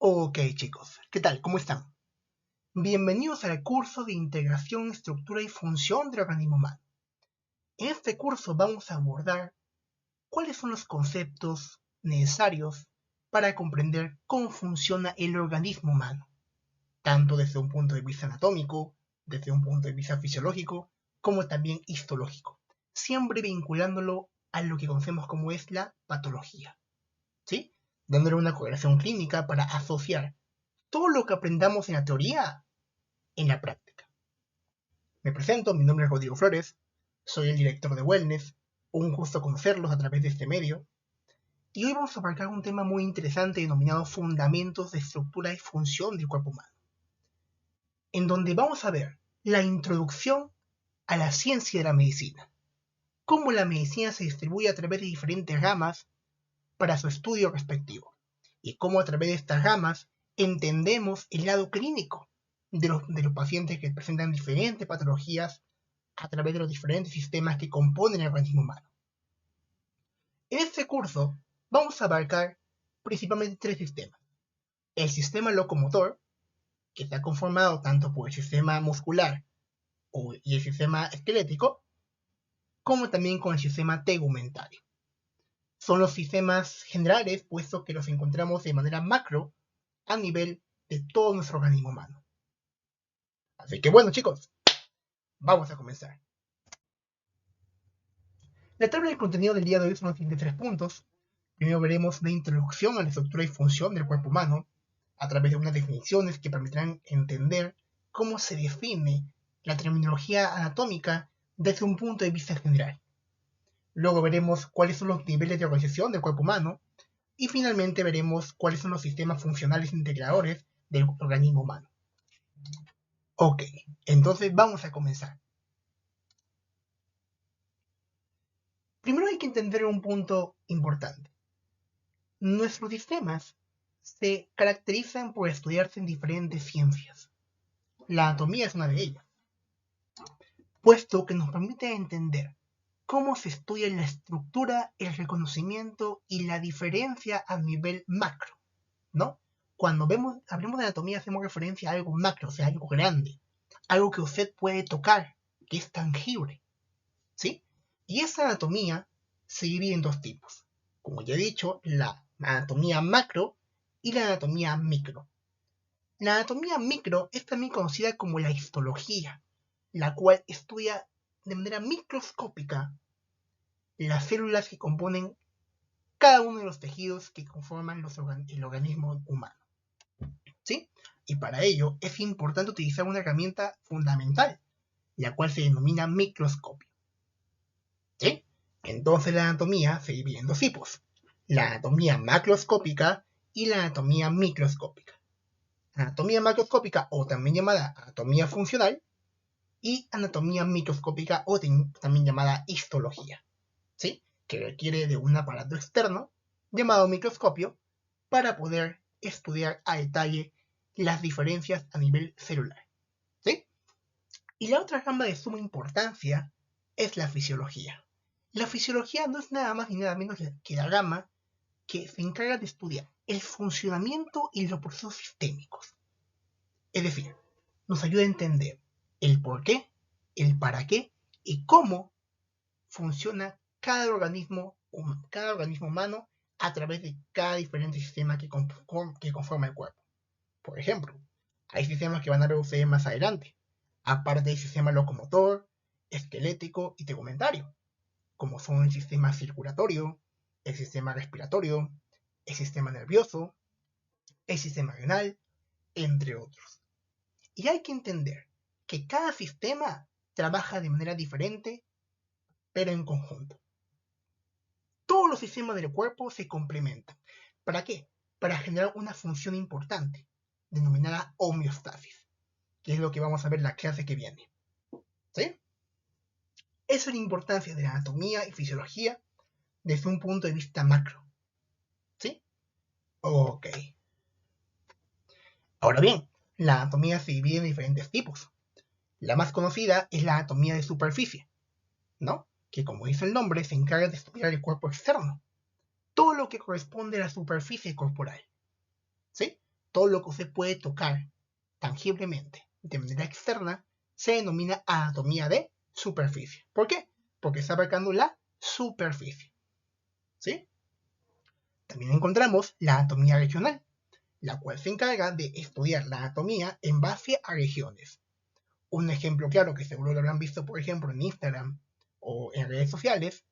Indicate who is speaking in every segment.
Speaker 1: Ok chicos, ¿qué tal? ¿Cómo están? Bienvenidos al curso de Integración, Estructura y Función del Organismo Humano. En este curso vamos a abordar cuáles son los conceptos necesarios para comprender cómo funciona el organismo humano, tanto desde un punto de vista anatómico, desde un punto de vista fisiológico, como también histológico, siempre vinculándolo a lo que conocemos como es la patología, ¿sí? Dándole una correlación clínica para asociar todo lo que aprendamos en la teoría en la práctica. Me presento, mi nombre es Rodrigo Flores, soy el director de Wellness, un gusto conocerlos a través de este medio, y hoy vamos a abarcar un tema muy interesante denominado fundamentos de estructura y función del cuerpo humano, en donde vamos a ver la introducción a la ciencia de la medicina, cómo la medicina se distribuye a través de diferentes ramas para su estudio respectivo, y cómo a través de estas ramas entendemos el lado clínico de los pacientes que presentan diferentes patologías a través de los diferentes sistemas que componen el organismo humano. En este curso vamos a abarcar principalmente tres sistemas. El sistema locomotor, que está conformado tanto por el sistema muscular y el sistema esquelético, como también con el sistema tegumentario. Son los sistemas generales, puesto que los encontramos de manera macro a nivel de todo nuestro organismo humano. Así que bueno chicos, vamos a comenzar. La tabla de contenido del día de hoy son los siguientes 3 puntos. Primero veremos una introducción a la estructura y función del cuerpo humano a través de unas definiciones que permitirán entender cómo se define la terminología anatómica desde un punto de vista general. Luego veremos cuáles son los niveles de organización del cuerpo humano y finalmente veremos cuáles son los sistemas funcionales integradores del organismo humano. Ok, entonces vamos a comenzar. Primero hay que entender un punto importante. Nuestros sistemas se caracterizan por estudiarse en diferentes ciencias. La anatomía es una de ellas, puesto que nos permite entender cómo se estudia la estructura, el reconocimiento y la diferencia a nivel macro, ¿no? Cuando hablemos de anatomía hacemos referencia a algo macro, o sea, algo grande, algo que usted puede tocar, que es tangible, ¿sí? Y esa anatomía se divide en dos tipos. Como ya he dicho, la anatomía macro y la anatomía micro. La anatomía micro es también conocida como la histología, la cual estudia de manera microscópica las células que componen cada uno de los tejidos que conforman el organismo humano, ¿sí? Y para ello es importante utilizar una herramienta fundamental, la cual se denomina microscopio, ¿sí? Entonces la anatomía se divide en dos tipos, la anatomía macroscópica y la anatomía microscópica. Anatomía macroscópica, o también llamada anatomía funcional, y anatomía microscópica, o también llamada histología, ¿sí? Que requiere de un aparato externo llamado microscopio para poder estudiar a detalle las diferencias a nivel celular, ¿sí? Y la otra rama de suma importancia es la fisiología. La fisiología no es nada más ni nada menos que la rama que se encarga de estudiar el funcionamiento y los procesos sistémicos. Es decir, nos ayuda a entender el por qué, el para qué y cómo funciona cada organismo humano a través de cada diferente sistema que conforma el cuerpo. Por ejemplo, hay sistemas que van a ver ustedes más adelante, aparte del sistema locomotor, esquelético y tegumentario, como son el sistema circulatorio, el sistema respiratorio, el sistema nervioso, el sistema renal, entre otros. Y hay que entender que cada sistema trabaja de manera diferente, pero en conjunto. Todos los sistemas del cuerpo se complementan. ¿Para qué? Para generar una función importante, denominada homeostasis, que es lo que vamos a ver en la clase que viene. ¿Sí? Esa es la importancia de la anatomía y fisiología desde un punto de vista macro. ¿Sí? Ok. Ahora bien, la anatomía se divide en diferentes tipos. La más conocida es la anatomía de superficie, ¿no? Que como dice el nombre, se encarga de estudiar el cuerpo externo. Todo lo que corresponde a la superficie corporal. ¿Sí? todo lo que usted puede tocar tangiblemente de manera externa se denomina anatomía de superficie. ¿Por qué? Porque está abarcando la superficie. ¿Sí? También encontramos la anatomía regional, la cual se encarga de estudiar la anatomía en base a regiones. Un ejemplo claro que seguro lo habrán visto, por ejemplo, en Instagram o en redes sociales,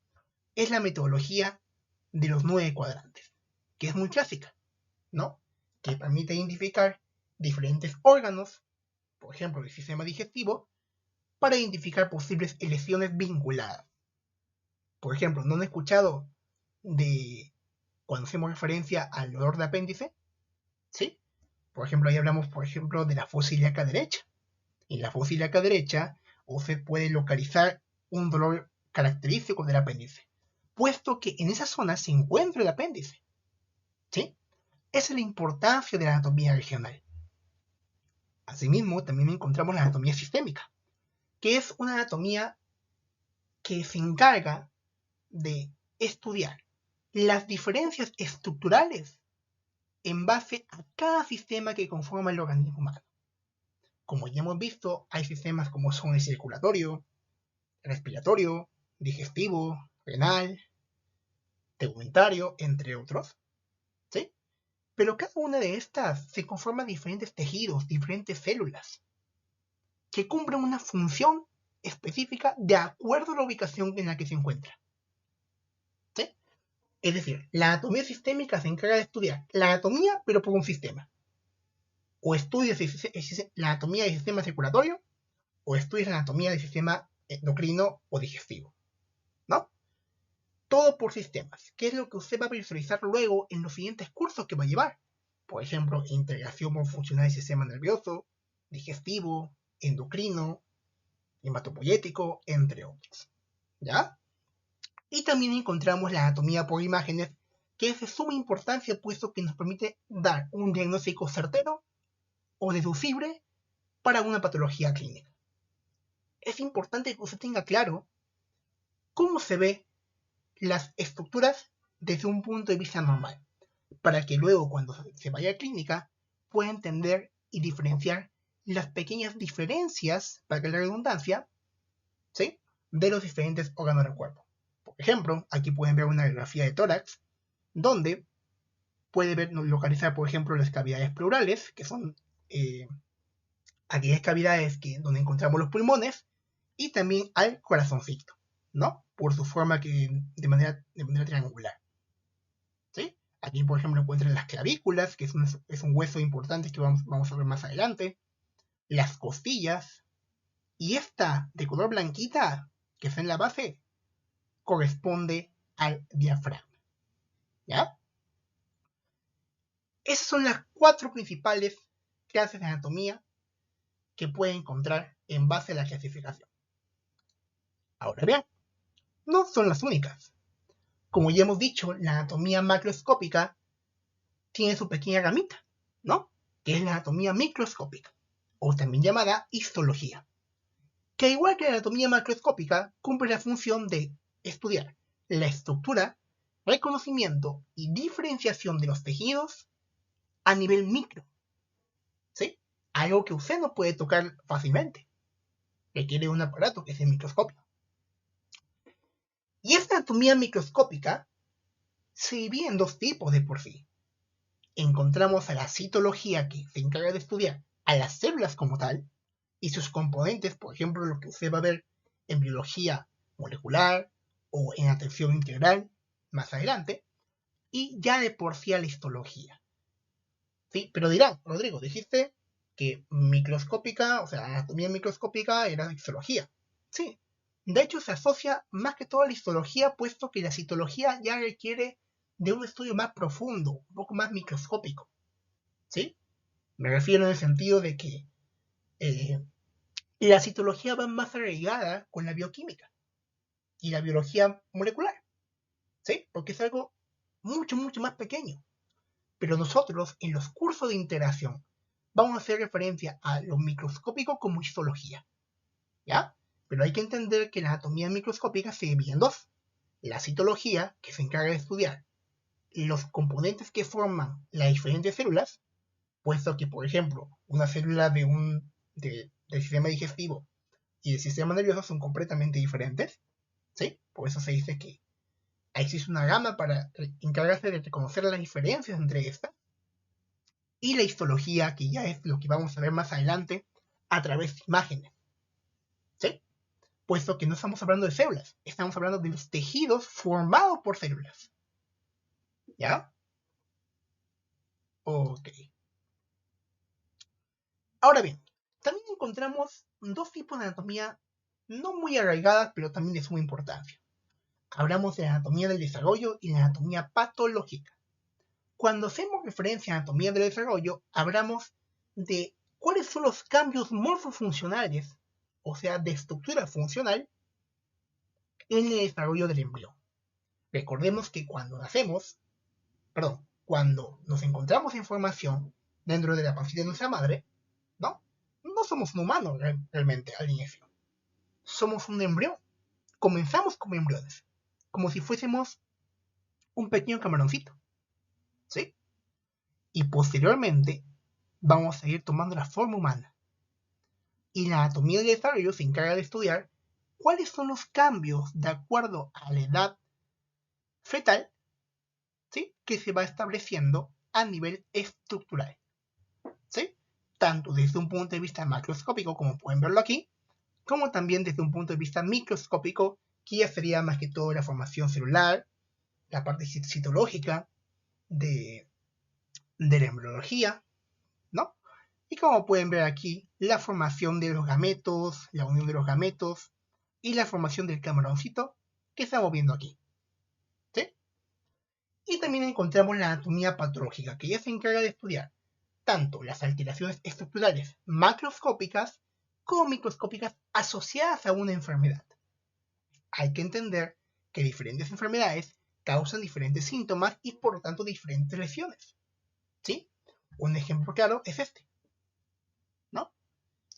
Speaker 1: es la metodología de los 9 cuadrantes, que es muy clásica, ¿no? Que permite identificar diferentes órganos, por ejemplo, el sistema digestivo, para identificar posibles lesiones vinculadas. Por ejemplo, ¿no han escuchado de cuando hacemos referencia al dolor de apéndice? ¿Sí? Por ejemplo, ahí hablamos, por ejemplo, de la fosa ilíaca derecha. En la fosa ilíaca derecha, usted puede localizar un dolor característico del apéndice, puesto que en esa zona se encuentra el apéndice. ¿Sí? Esa es la importancia de la anatomía regional. Asimismo, también encontramos la anatomía sistémica, que es una anatomía que se encarga de estudiar las diferencias estructurales en base a cada sistema que conforma el organismo humano. Como ya hemos visto, hay sistemas como son el circulatorio, respiratorio, digestivo, renal, tegumentario, entre otros, ¿sí? Pero cada una de estas se conforma de diferentes tejidos, diferentes células, que cumplen una función específica de acuerdo a la ubicación en la que se encuentra. ¿Sí? Es decir, la anatomía sistémica se encarga de estudiar la anatomía, pero por un sistema. O estudias la anatomía del sistema circulatorio, o estudias la anatomía del sistema endocrino o digestivo, ¿no? Todo por sistemas, que es lo que usted va a visualizar luego en los siguientes cursos que va a llevar. Por ejemplo, integración funcional del sistema nervioso, digestivo, endocrino, hematopoyético, entre otros. ¿Ya? Y también encontramos la anatomía por imágenes, que es de suma importancia puesto que nos permite dar un diagnóstico certero o deducible para una patología clínica. Es importante que usted tenga claro cómo se ve las estructuras desde un punto de vista normal, para que luego cuando se vaya a clínica pueda entender y diferenciar las pequeñas diferencias, para que la redundancia, ¿sí?, de los diferentes órganos del cuerpo. Por ejemplo, aquí pueden ver una radiografía de tórax, donde puede localizar, por ejemplo, las cavidades pleurales, que son aquellas cavidades donde encontramos los pulmones, y también al corazoncito, ¿no? Por su forma de manera triangular. ¿Sí? Aquí, por ejemplo, encuentran las clavículas, que es un hueso importante que vamos a ver más adelante, las costillas, y esta de color blanquita, que está en la base, corresponde al diafragma. ¿Ya? Esas son las 4 principales clases de anatomía que puede encontrar en base a la clasificación. Ahora bien, no son las únicas. Como ya hemos dicho, la anatomía macroscópica tiene su pequeña ramita, ¿no? Que es la anatomía microscópica, o también llamada histología, que igual que la anatomía macroscópica cumple la función de estudiar la estructura, reconocimiento y diferenciación de los tejidos a nivel micro, ¿sí? Algo que usted no puede tocar fácilmente, requiere un aparato que es el microscopio. Y esta anatomía microscópica se divide en 2 tipos de por sí. Encontramos a la citología, que se encarga de estudiar a las células como tal y sus componentes, por ejemplo, lo que usted va a ver en biología molecular o en atención integral más adelante, y ya de por sí a la histología. ¿Sí? Pero dirán, Rodrigo, dijiste que microscópica, o sea, anatomía microscópica era histología. Sí, de hecho se asocia más que todo a la histología, puesto que la citología ya requiere de un estudio más profundo, un poco más microscópico. ¿Sí? Me refiero en el sentido de que la citología va más arraigada con la bioquímica y la biología molecular. ¿Sí? Porque es algo mucho, mucho más pequeño. Pero nosotros, en los cursos de integración, vamos a hacer referencia a lo microscópico como histología. ¿Ya? Pero hay que entender que la anatomía microscópica se divide en 2. La citología, que se encarga de estudiar los componentes que forman las diferentes células, puesto que, por ejemplo, una célula del sistema digestivo y del sistema nervioso son completamente diferentes, ¿sí? Por eso se dice que existe una gama para encargarse de reconocer las diferencias entre estas, y la histología, que ya es lo que vamos a ver más adelante a través de imágenes, ¿sí? Puesto que no estamos hablando de células, estamos hablando de los tejidos formados por células, ¿ya? Ok. Ahora bien, también encontramos dos tipos de anatomía no muy arraigadas, pero también de suma importancia. Hablamos de la anatomía del desarrollo y la anatomía patológica. Cuando hacemos referencia a anatomía del desarrollo, hablamos de cuáles son los cambios morfofuncionales, o sea, de estructura funcional, en el desarrollo del embrión. Recordemos que cuando nos encontramos en formación dentro de la pancita de nuestra madre, ¿no? No somos un humano realmente al inicio. Somos un embrión. Comenzamos como embriones, como si fuésemos un pequeño camaroncito, ¿sí? Y posteriormente vamos a ir tomando la forma humana. Y la anatomía del desarrollo se encarga de estudiar cuáles son los cambios de acuerdo a la edad fetal, ¿sí? Que se va estableciendo a nivel estructural, ¿sí? Tanto desde un punto de vista macroscópico, como pueden verlo aquí, como también desde un punto de vista microscópico, que ya sería más que todo la formación celular, la parte citológica de la embriología, ¿no? Y como pueden ver aquí, la formación de los gametos, la unión de los gametos y la formación del camaroncito que estamos viendo aquí, ¿sí? Y también encontramos la anatomía patológica, que ya se encarga de estudiar tanto las alteraciones estructurales macroscópicas como microscópicas asociadas a una enfermedad. Hay que entender que diferentes enfermedades causan diferentes síntomas y por lo tanto diferentes lesiones, ¿sí? Un ejemplo claro es este, ¿no?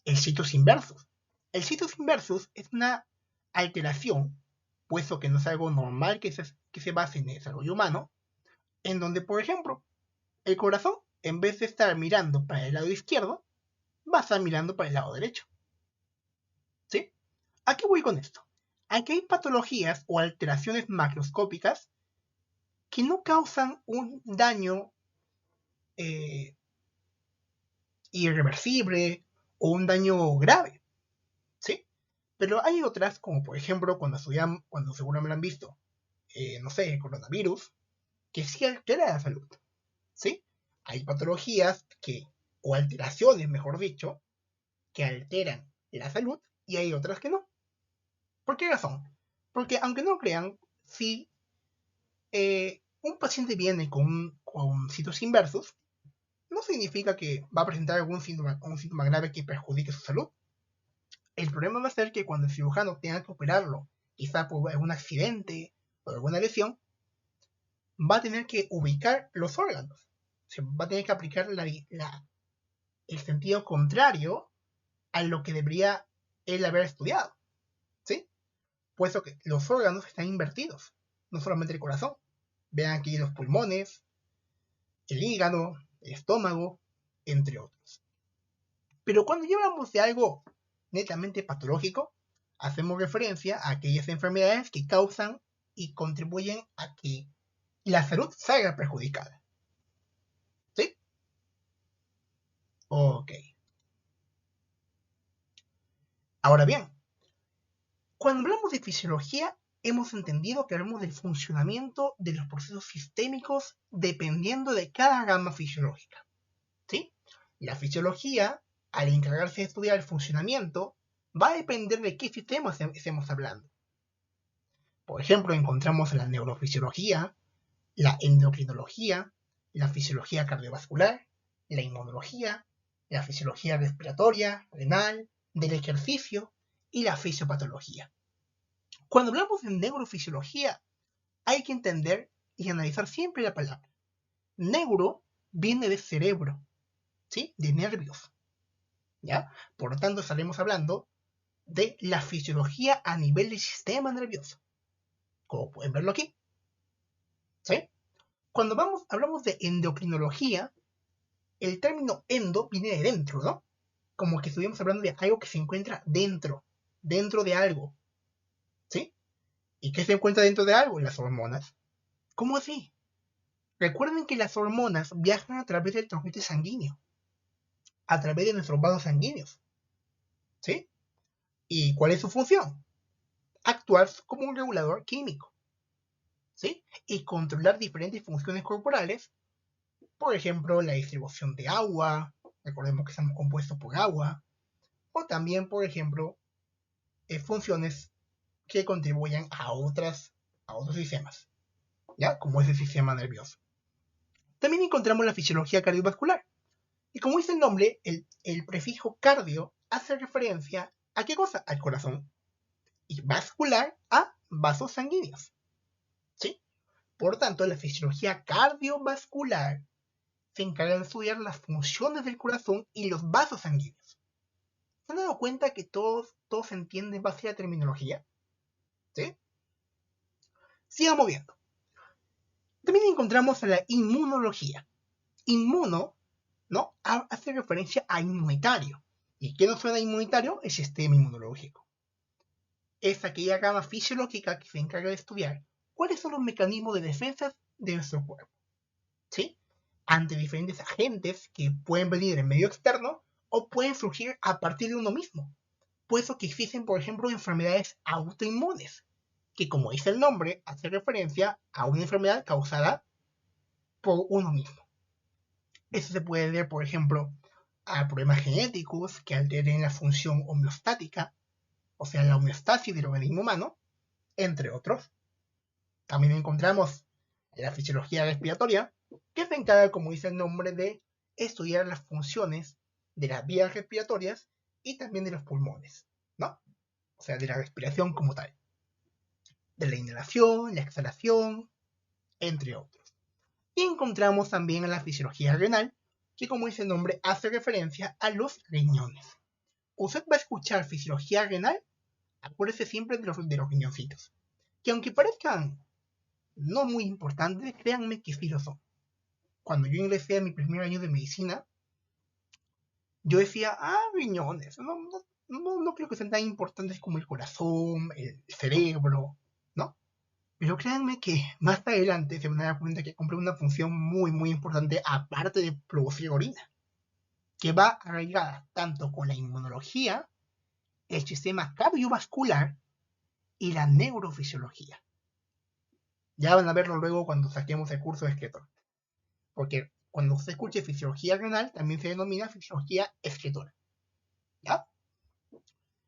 Speaker 1: El situs inversus. El situs inversus es una alteración, puesto que no es algo normal que se base en el desarrollo humano, en donde, por ejemplo, el corazón, en vez de estar mirando para el lado izquierdo, va a estar mirando para el lado derecho, ¿sí? ¿A qué voy con esto? Aquí hay patologías o alteraciones macroscópicas que no causan un daño eh, irreversible o un daño grave, ¿sí? Pero hay otras, como por ejemplo cuando seguro me lo han visto, no sé, el coronavirus, que sí altera la salud, ¿sí? Hay patologías o alteraciones, mejor dicho, que alteran la salud y hay otras que no. ¿Por qué razón? Porque aunque no crean, si un paciente viene con sitios inversos, no significa que va a presentar un síntoma grave que perjudique su salud. El problema va a ser que cuando el cirujano tenga que operarlo, quizá por algún accidente o alguna lesión, va a tener que ubicar los órganos. O sea, va a tener que aplicar el sentido contrario a lo que debería él haber estudiado, ¿sí? Puesto que los órganos están invertidos, no solamente el corazón. Vean aquí los pulmones, el hígado, el estómago, entre otros. Pero cuando ya hablamos de algo netamente patológico, hacemos referencia a aquellas enfermedades que causan y contribuyen a que la salud salga perjudicada, ¿sí? Ok. Ahora bien, cuando hablamos de fisiología, hemos entendido que hablamos del funcionamiento de los procesos sistémicos dependiendo de cada gama fisiológica, ¿sí? La fisiología, al encargarse de estudiar el funcionamiento, va a depender de qué sistema estemos hablando. Por ejemplo, encontramos la neurofisiología, la endocrinología, la fisiología cardiovascular, la inmunología, la fisiología respiratoria, renal, del ejercicio y la fisiopatología. Cuando hablamos de neurofisiología, hay que entender y analizar siempre la palabra. Neuro viene de cerebro, ¿sí? De nervios, ¿ya? Por lo tanto, estaremos hablando de la fisiología a nivel del sistema nervioso, como pueden verlo aquí, ¿sí? Cuando hablamos de endocrinología, el término endo viene de dentro, ¿no? Como que estuvimos hablando de algo que se encuentra dentro de algo, ¿sí? ¿Y qué se encuentra dentro de algo? Las hormonas. ¿Cómo así? Recuerden que las hormonas viajan a través del torrente sanguíneo, a través de nuestros vasos sanguíneos, ¿sí? ¿Y cuál es su función? Actuar como un regulador químico, ¿sí? Y controlar diferentes funciones corporales, por ejemplo, la distribución de agua, recordemos que estamos compuestos por agua, o también, por ejemplo, funciones que contribuyan a otros sistemas, ¿ya? Como es el sistema nervioso. También encontramos la fisiología cardiovascular. Y como dice el nombre, el prefijo cardio hace referencia a qué cosa? Al corazón. Y vascular a vasos sanguíneos, ¿sí? Por tanto, la fisiología cardiovascular se encarga de estudiar las funciones del corazón y los vasos sanguíneos. ¿Se han dado cuenta que todos se entienden en base a la terminología? ¿Sí? Sigamos viendo. También encontramos a la inmunología. Inmuno, ¿no? Hace referencia a inmunitario. ¿Y qué nos suena inmunitario? El sistema inmunológico. Es aquella rama fisiológica que se encarga de estudiar cuáles son los mecanismos de defensa de nuestro cuerpo, ¿sí? Ante diferentes agentes que pueden venir del medio externo o pueden surgir a partir de uno mismo. Puesto que existen, por ejemplo, enfermedades autoinmunes, que como dice el nombre, hace referencia a una enfermedad causada por uno mismo. Eso se puede ver, por ejemplo, a problemas genéticos que alteren la función homeostática, o sea, la homeostasis del organismo humano, entre otros. También encontramos la fisiología respiratoria, que se encarga, como dice el nombre, de estudiar las funciones de las vías respiratorias y también de los pulmones, ¿no? O sea, de la respiración como tal. De la inhalación, la exhalación, entre otros. Y encontramos también a la fisiología renal, que como dice el nombre, hace referencia a los riñones. Usted va a escuchar fisiología renal, acuérdese siempre de los riñoncitos, que aunque parezcan no muy importantes, créanme que sí lo son. Cuando yo ingresé a mi primer año de medicina, yo decía, riñones, no creo que sean tan importantes como el corazón, el cerebro, ¿no? Pero créanme que más adelante se van a dar cuenta que cumple una función muy importante aparte de producir orina, que va arraigada tanto con la inmunología, el sistema cardiovascular y la neurofisiología. Ya van a verlo luego cuando saquemos el curso de escritor. Porque cuando se escuche fisiología renal, también se denomina fisiología escritora. ¿Ya?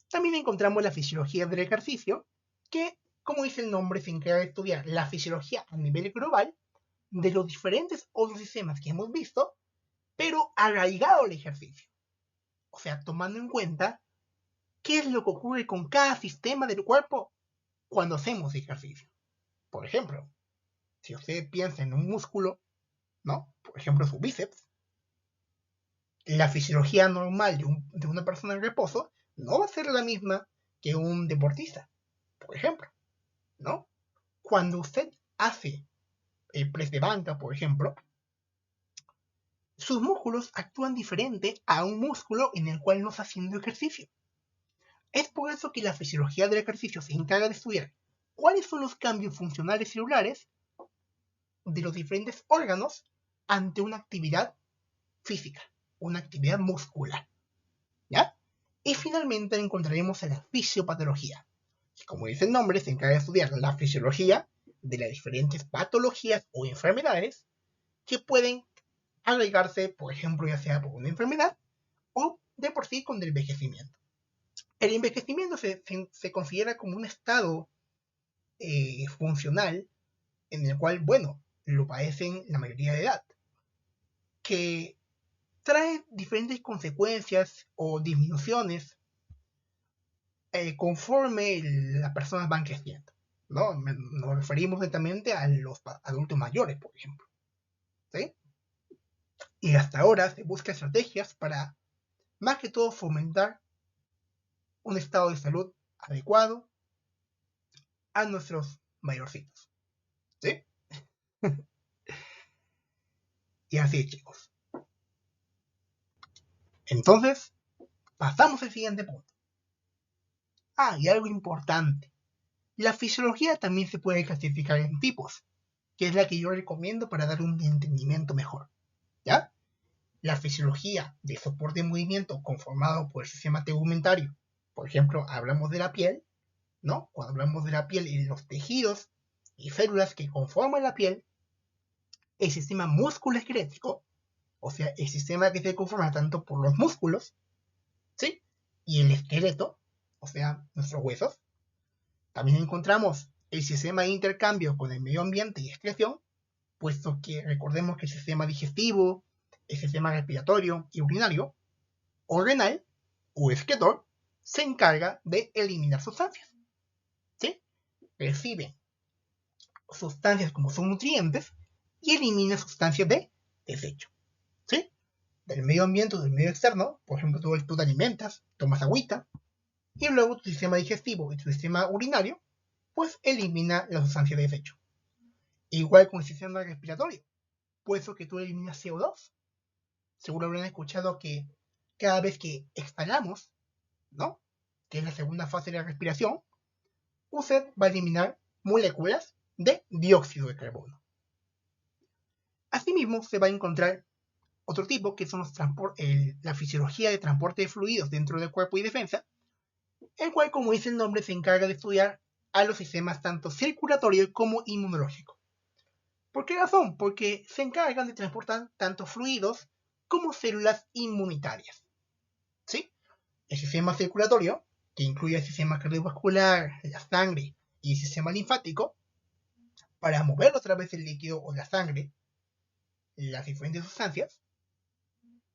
Speaker 1: También encontramos la fisiología del ejercicio, que, como dice el nombre, se encarga de estudiar la fisiología a nivel global de los diferentes otros sistemas que hemos visto, pero arraigado al ejercicio. O sea, tomando en cuenta qué es lo que ocurre con cada sistema del cuerpo cuando hacemos ejercicio. Por ejemplo, si usted piensa en un músculo, ¿no? Por ejemplo, su bíceps, la fisiología normal de una persona en reposo no va a ser la misma que un deportista, por ejemplo, ¿no? Cuando usted hace el press de banca, por ejemplo, sus músculos actúan diferente a un músculo en el cual no está haciendo ejercicio. Es por eso que la fisiología del ejercicio se encarga de estudiar cuáles son los cambios funcionales celulares de los diferentes órganos ante una actividad física, una actividad muscular, ¿ya? Y finalmente encontraremos a la fisiopatología, que como dice el nombre, se encarga de estudiar la fisiología de las diferentes patologías o enfermedades que pueden agregarse, por ejemplo, ya sea por una enfermedad o de por sí con el envejecimiento. El envejecimiento se considera como un estado funcional en el cual, bueno, lo padecen la mayoría de edad, que trae diferentes consecuencias o disminuciones conforme las personas van creciendo, ¿no? Nos referimos netamente a los adultos mayores, por ejemplo, ¿sí? Y hasta ahora se buscan estrategias para, más que todo, fomentar un estado de salud adecuado a nuestros mayorcitos, ¿sí? Y así, chicos. Entonces, pasamos al siguiente punto. Y algo importante. La fisiología también se puede clasificar en tipos, que es la que yo recomiendo para dar un entendimiento mejor. ¿Ya? La fisiología de soporte de movimiento conformado por el sistema tegumentario. Por ejemplo, hablamos de la piel, ¿no? Cuando hablamos de la piel y de los tejidos y células que conforman la piel, el sistema músculo-esquelético, o sea, el sistema que se conforma tanto por los músculos, ¿sí? Y el esqueleto, o sea, nuestros huesos. También encontramos el sistema de intercambio con el medio ambiente y excreción, puesto que recordemos que el sistema digestivo, el sistema respiratorio y urinario, o renal, o excretor, se encarga de eliminar sustancias. ¿Sí? Recibe sustancias como son nutrientes y elimina sustancias de desecho. ¿Sí? Del medio ambiente o del medio externo, por ejemplo, tú te alimentas, tomas agüita, y luego tu sistema digestivo y tu sistema urinario, pues elimina la sustancia de desecho. Igual con el sistema respiratorio, puesto que tú eliminas CO2. Seguro habrán escuchado que cada vez que exhalamos, ¿no? Que es la segunda fase de la respiración, usted va a eliminar moléculas de dióxido de carbono. Asimismo, se va a encontrar otro tipo que son la fisiología de transporte de fluidos dentro del cuerpo y defensa, el cual, como dice el nombre, se encarga de estudiar a los sistemas tanto circulatorio como inmunológico. ¿Por qué razón? Porque se encargan de transportar tanto fluidos como células inmunitarias. ¿Sí? El sistema circulatorio, que incluye el sistema cardiovascular, la sangre y el sistema linfático, para moverlo a través del líquido o la sangre, las diferentes sustancias,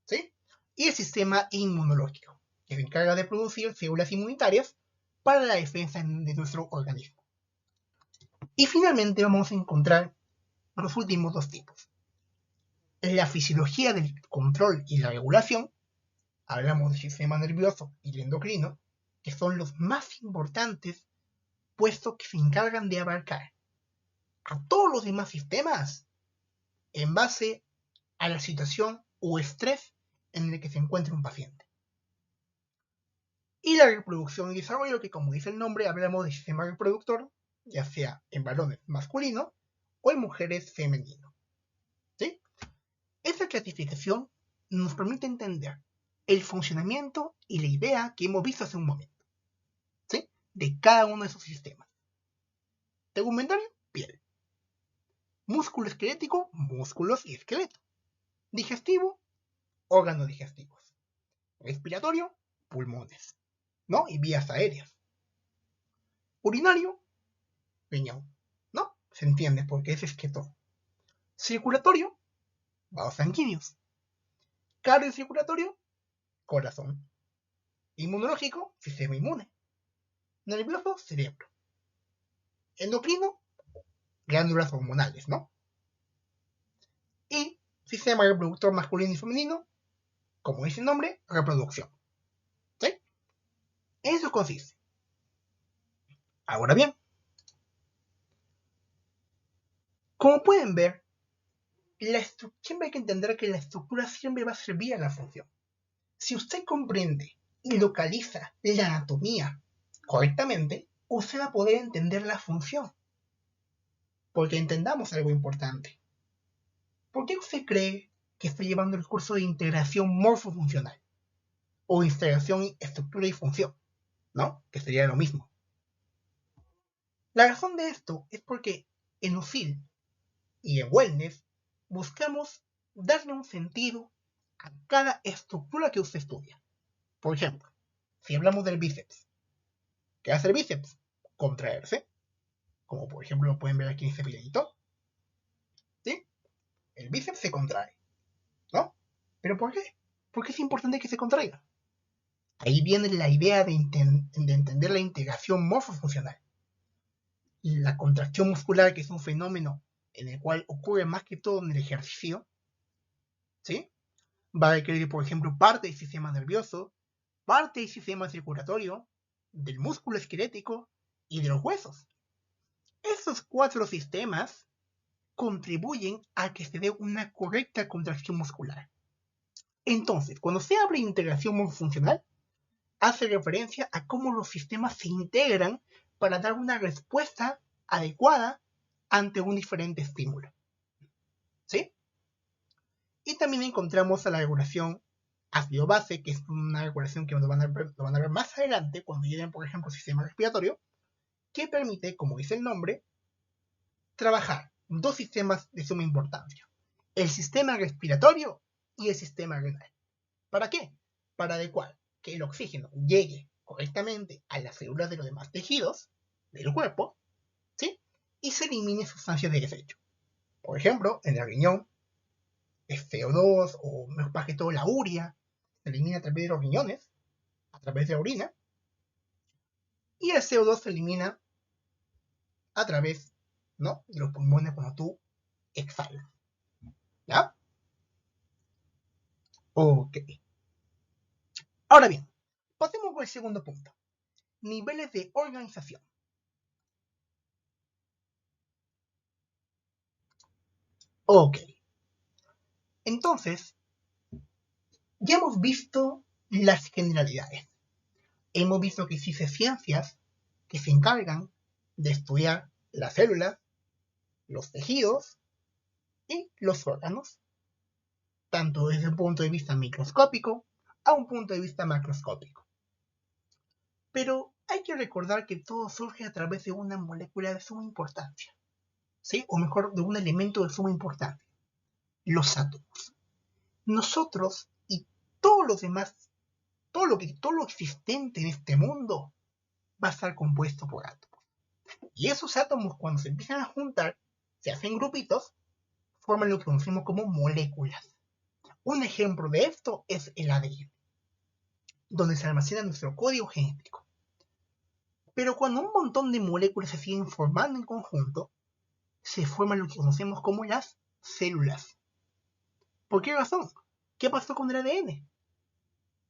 Speaker 1: ¿sí? Y el sistema inmunológico, que se encarga de producir células inmunitarias para la defensa de nuestro organismo. Y finalmente vamos a encontrar los últimos dos tipos. En la fisiología del control y la regulación, hablamos del sistema nervioso y el endocrino, que son los más importantes, puesto que se encargan de abarcar a todos los demás sistemas en base a la situación o estrés en el que se encuentra un paciente. Y la reproducción y desarrollo, que como dice el nombre, hablamos del sistema reproductor, ya sea en varones masculino o en mujeres femenino. ¿Sí? Esta clasificación nos permite entender el funcionamiento y la idea que hemos visto hace un momento, ¿sí? De cada uno de esos sistemas. Tegumentario, piel. Músculo esquelético, músculos y esqueleto. Digestivo, órganos digestivos. Respiratorio, pulmones, ¿no? Y vías aéreas. Urinario, riñón, ¿no? Se entiende porque es esqueleto. Circulatorio, vasos sanguíneos. Cardiocirculatorio, corazón. Inmunológico, sistema inmune. Nervioso, cerebro. Endocrino, glándulas hormonales, ¿no? Y sistema reproductor masculino y femenino, como dice el nombre, reproducción. ¿Sí? Eso consiste. Ahora bien, como pueden ver, siempre hay que entender que la estructura siempre va a servir a la función. Si usted comprende y localiza la anatomía correctamente, usted va a poder entender la función. Porque entendamos algo importante. ¿Por qué usted cree que está llevando el curso de integración morfofuncional? O integración estructura y función, ¿no? Que sería lo mismo. La razón de esto es porque en USIL y en Wellness buscamos darle un sentido a cada estructura que usted estudia. Por ejemplo, si hablamos del bíceps, ¿qué hace el bíceps? Contraerse, como por ejemplo lo pueden ver aquí en este videito. ¿Sí? El bíceps se contrae, ¿no? ¿Pero por qué? Porque es importante que se contraiga. Ahí viene la idea de entender la integración morfofuncional. La contracción muscular, que es un fenómeno en el cual ocurre más que todo en el ejercicio, ¿sí? Va a requerir, por ejemplo, parte del sistema nervioso, parte del sistema circulatorio, del músculo esquelético y de los huesos. Estos 4 sistemas contribuyen a que se dé una correcta contracción muscular. Entonces, cuando se habla de integración multifuncional, hace referencia a cómo los sistemas se integran para dar una respuesta adecuada ante un diferente estímulo. ¿Sí? Y también encontramos a la regulación ácido-base, que es una regulación que lo van a ver más adelante cuando lleguen, por ejemplo, al sistema respiratorio, que permite, como dice el nombre, trabajar dos sistemas de suma importancia: el sistema respiratorio y el sistema renal. ¿Para qué? Para adecuar que el oxígeno llegue correctamente a las células de los demás tejidos del cuerpo, ¿sí? Y se elimine sustancias de desecho. Por ejemplo, en el riñón, el CO2 o más que todo la urea se elimina a través de los riñones, a través de la orina, y el CO2 se elimina a través, ¿no?, de los pulmones cuando tú exhalas. ¿Ya? Ok. Ahora bien, pasemos por el segundo punto: niveles de organización. Ok. Entonces, ya hemos visto las generalidades. Hemos visto que existen ciencias que se encargan de estudiar las células, los tejidos y los órganos, tanto desde un punto de vista microscópico a un punto de vista macroscópico. Pero hay que recordar que todo surge a través de una molécula de suma importancia, ¿sí? O mejor, de un elemento de suma importancia: los átomos. Nosotros y todos los demás, todo lo existente en este mundo va a estar compuesto por átomos. Y esos átomos, cuando se empiezan a juntar, se hacen grupitos, forman lo que conocemos como moléculas. Un ejemplo de esto es el ADN, donde se almacena nuestro código genético. Pero cuando un montón de moléculas se siguen formando en conjunto, se forman lo que conocemos como las células. ¿Por qué razón? ¿Qué pasó con el ADN?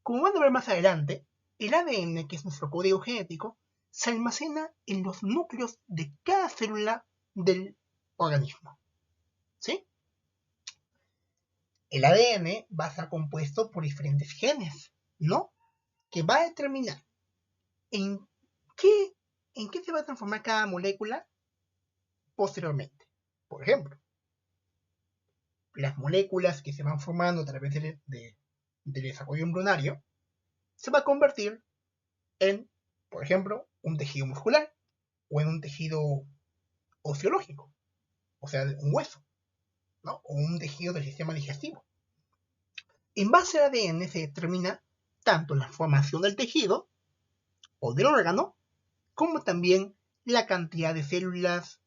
Speaker 1: Como van a ver más adelante, el ADN, que es nuestro código genético, se almacena en los núcleos de cada célula del organismo. ¿Sí? El ADN va a estar compuesto por diferentes genes, ¿no? Que va a determinar en qué, en qué se va a transformar cada molécula posteriormente. Por ejemplo, las moléculas que se van formando a través del desarrollo embrionario se va a convertir en, por ejemplo, un tejido muscular o en un tejido osteológico, o sea, un hueso, ¿no? O un tejido del sistema digestivo. En base al ADN se determina tanto la formación del tejido o del órgano, como también la cantidad de células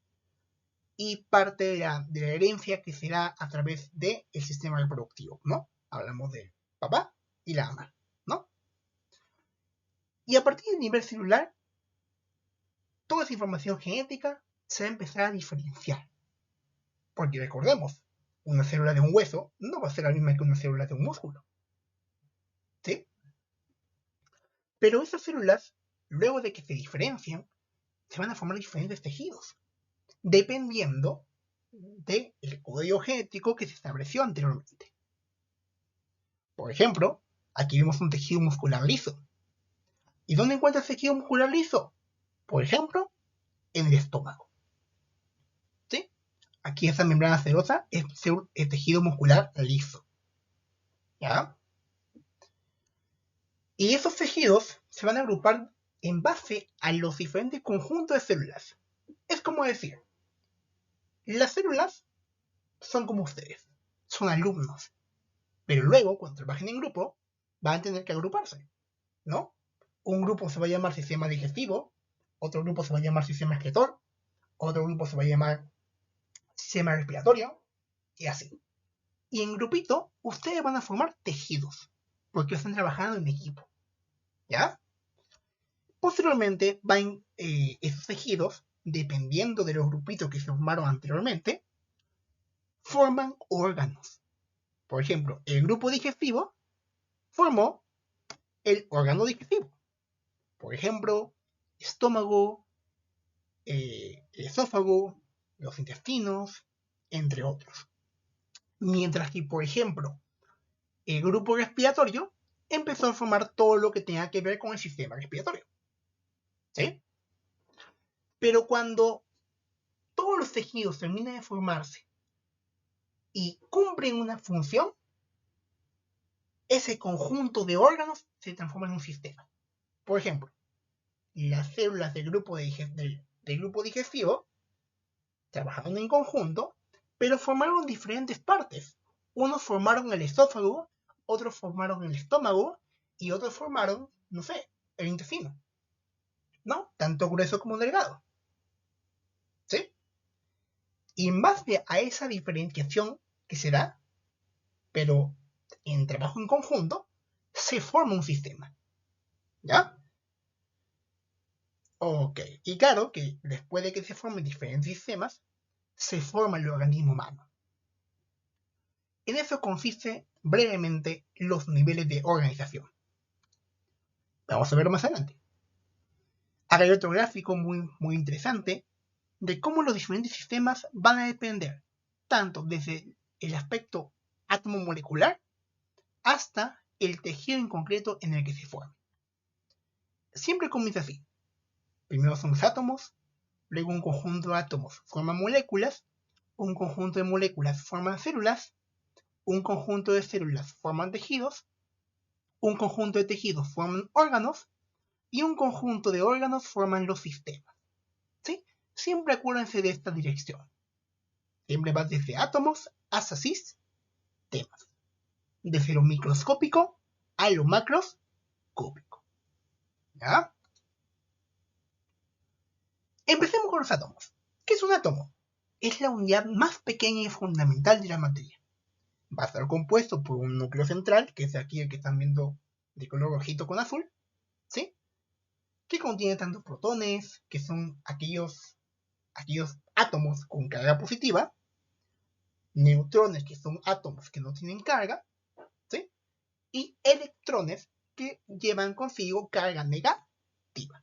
Speaker 1: y parte de la herencia que se da a través del sistema reproductivo, ¿no? Hablamos del papá y la mamá, ¿no? Y a partir del nivel celular, toda esa información genética se va a empezar a diferenciar. Porque recordemos, una célula de un hueso no va a ser la misma que una célula de un músculo. ¿Sí? Pero esas células, luego de que se diferencian, se van a formar diferentes tejidos, dependiendo del código genético que se estableció anteriormente. Por ejemplo, aquí vemos un tejido muscular liso. ¿Y dónde encuentra el tejido muscular liso? Por ejemplo, en el estómago. ¿Sí? Aquí esa membrana serosa es el tejido muscular liso. ¿Ya? Y esos tejidos se van a agrupar en base a los diferentes conjuntos de células. Es como decir, las células son como ustedes, son alumnos, pero luego cuando trabajen en grupo van a tener que agruparse, ¿no? Un grupo se va a llamar sistema digestivo, otro grupo se va a llamar sistema excretor, otro grupo se va a llamar sistema respiratorio, y así. Y en grupito, ustedes van a formar tejidos, porque están trabajando en equipo, ¿ya? Posteriormente, esos tejidos, dependiendo de los grupitos que se formaron anteriormente, forman órganos. Por ejemplo, el grupo digestivo formó el órgano digestivo. Por ejemplo, estómago, el esófago, los intestinos, entre otros. Mientras que, por ejemplo, el grupo respiratorio empezó a formar todo lo que tenga que ver con el sistema respiratorio. ¿Sí? Pero cuando todos los tejidos terminan de formarse y cumplen una función, ese conjunto de órganos se transforma en un sistema. Por ejemplo, las células del grupo digestivo trabajaron en conjunto, pero formaron diferentes partes. Unos formaron el esófago, otros formaron el estómago y otros formaron, no sé, el intestino. ¿No? Tanto grueso como delgado. ¿Sí? Y en base a esa diferenciación que se da, pero en trabajo en conjunto, se forma un sistema. ¿Ya? Ok. Y claro que después de que se formen diferentes sistemas, se forma el organismo humano. En eso consiste brevemente los niveles de organización. Vamos a verlo más adelante. Acá hay otro gráfico muy interesante de cómo los diferentes sistemas van a depender tanto desde el aspecto átomo molecular hasta el tejido en concreto en el que se forma. Siempre comienza así. Primero son los átomos, luego un conjunto de átomos forma moléculas, un conjunto de moléculas forman células, un conjunto de células forman tejidos, un conjunto de tejidos forman órganos y un conjunto de órganos forman los sistemas. ¿Sí? Siempre acuérdense de esta dirección. Siempre va desde átomos hasta sistemas. Desde lo microscópico a lo macroscópico. ¿Ya? Empecemos con los átomos. ¿Qué es un átomo? Es la unidad más pequeña y fundamental de la materia. Va a estar compuesto por un núcleo central, que es aquí el que están viendo de color rojito con azul, ¿sí? Que contiene tantos protones, que son aquellos átomos con carga positiva, neutrones, que son átomos que no tienen carga, ¿sí? Y electrones, que llevan consigo carga negativa.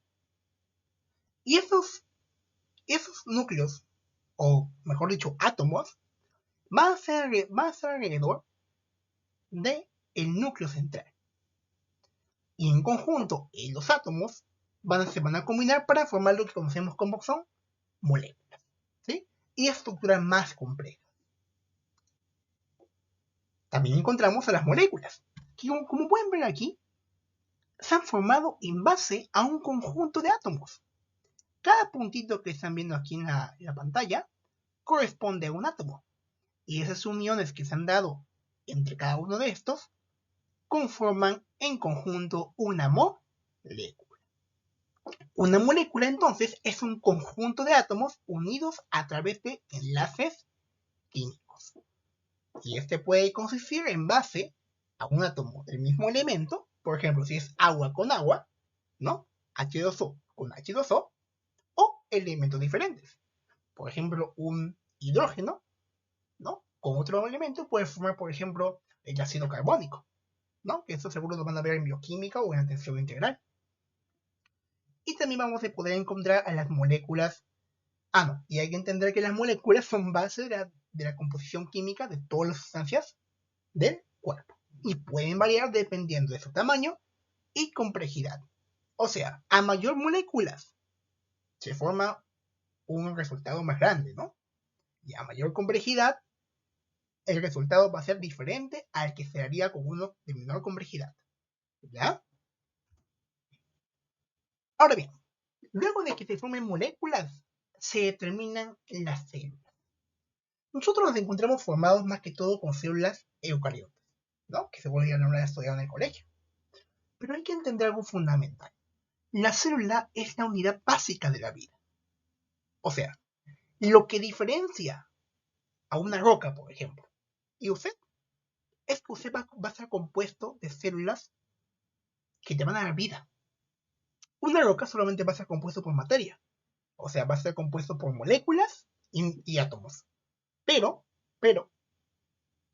Speaker 1: Y esos núcleos, o mejor dicho, átomos, van a ser alrededor del núcleo central. Y en conjunto, los átomos se van a combinar para formar lo que conocemos como son moléculas, ¿sí? Y estructuras más complejas. También encontramos a las moléculas, que como pueden ver aquí, se han formado en base a un conjunto de átomos. Cada puntito que están viendo aquí en la pantalla corresponde a un átomo. Y esas uniones que se han dado entre cada uno de estos conforman en conjunto una molécula. Una molécula entonces es un conjunto de átomos unidos a través de enlaces químicos. Y este puede consistir en base a un átomo del mismo elemento, por ejemplo, si es agua con agua, ¿no? H2O con H2O, o elementos diferentes. Por ejemplo, un hidrógeno, ¿no? Con otro elemento puede formar, por ejemplo, el ácido carbónico, ¿no? Que eso seguro lo van a ver en bioquímica o en atención integral. Y también vamos a poder encontrar a las moléculas. No, y hay que entender que las moléculas son base de la composición química de todas las sustancias del cuerpo. Y pueden variar dependiendo de su tamaño y complejidad. O sea, a mayor moléculas se forma un resultado más grande, ¿no? Y a mayor complejidad, el resultado va a ser diferente al que se haría con uno de menor complejidad. ¿Ya? Ahora bien, luego de que se formen moléculas, se determinan las células. Nosotros nos encontramos formados más que todo con células eucariotas, ¿no? Que se podrían haber estudiado en el colegio. Pero hay que entender algo fundamental. La célula es la unidad básica de la vida. O sea, lo que diferencia a una roca, por ejemplo, y usted, es que usted va a estar compuesto de células que te van a dar vida. Una roca solamente va a ser compuesto por materia. O sea, va a ser compuesto por moléculas y átomos. Pero,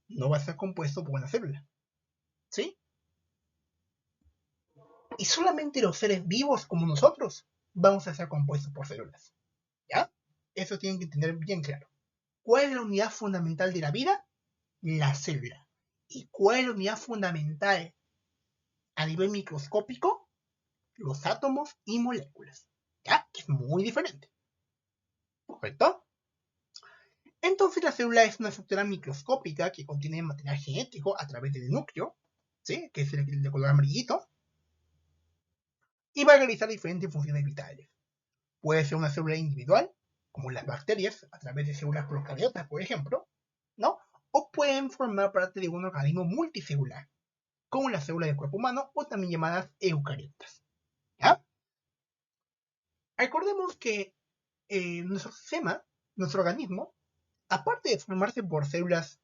Speaker 1: no va a ser compuesto por una célula. ¿Sí? Y solamente los seres vivos como nosotros vamos a ser compuestos por células. ¿Ya? Eso tienen que tener bien claro. ¿Cuál es la unidad fundamental de la vida? La célula. ¿Y cuál es la unidad fundamental a nivel microscópico? Los átomos y moléculas. ¿Ya? Que es muy diferente. ¿Correcto? Entonces la célula es una estructura microscópica que contiene material genético a través del núcleo, ¿sí? Que es el de color amarillito, y va a realizar diferentes funciones vitales. Puede ser una célula individual, como las bacterias, a través de células procariotas, por ejemplo, ¿no? O pueden formar parte de un organismo multicelular, como las células del cuerpo humano, o también llamadas eucariotas. ¿Ya? Recordemos que nuestro sistema, nuestro organismo, aparte de formarse por células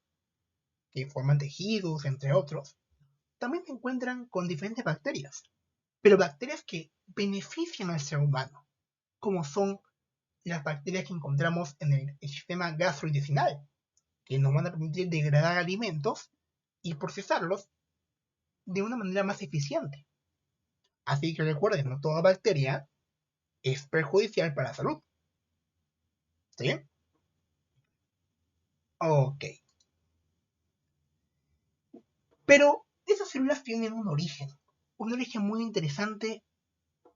Speaker 1: que forman tejidos, entre otros, también se encuentran con diferentes bacterias, pero bacterias que benefician al ser humano, como son las bacterias que encontramos en el sistema gastrointestinal, que nos van a permitir degradar alimentos y procesarlos de una manera más eficiente. Así que recuerden, no toda bacteria es perjudicial para la salud. ¿Sí? Ok. Pero esas células tienen un origen muy interesante